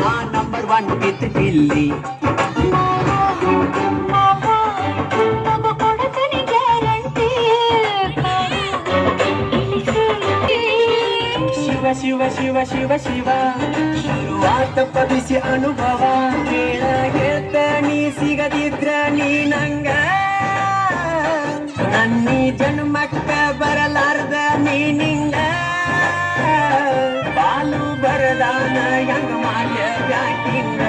ನಾ number one with Gilli Shiva Shiva Shiva Shiva Shiva ಶುರುವಾತಪ್ಪ ಬಿಸಿ ಅನುಭವ ಕೇಳ ಗೆಳ್ತ ನೀ ಸಿಗದಿದ್ರ ನೀ ನಂಗ ನನ್ನೀ ಜನ್ಮಕ್ಕ ಬರಲಾರ್ದ ನೀ ನಿಂಗ ಬಾಲು ಬರದಾನ ಹೆಂಗ ಮಾಡ್ಯ ಬ್ಯಾಕಿಂಗ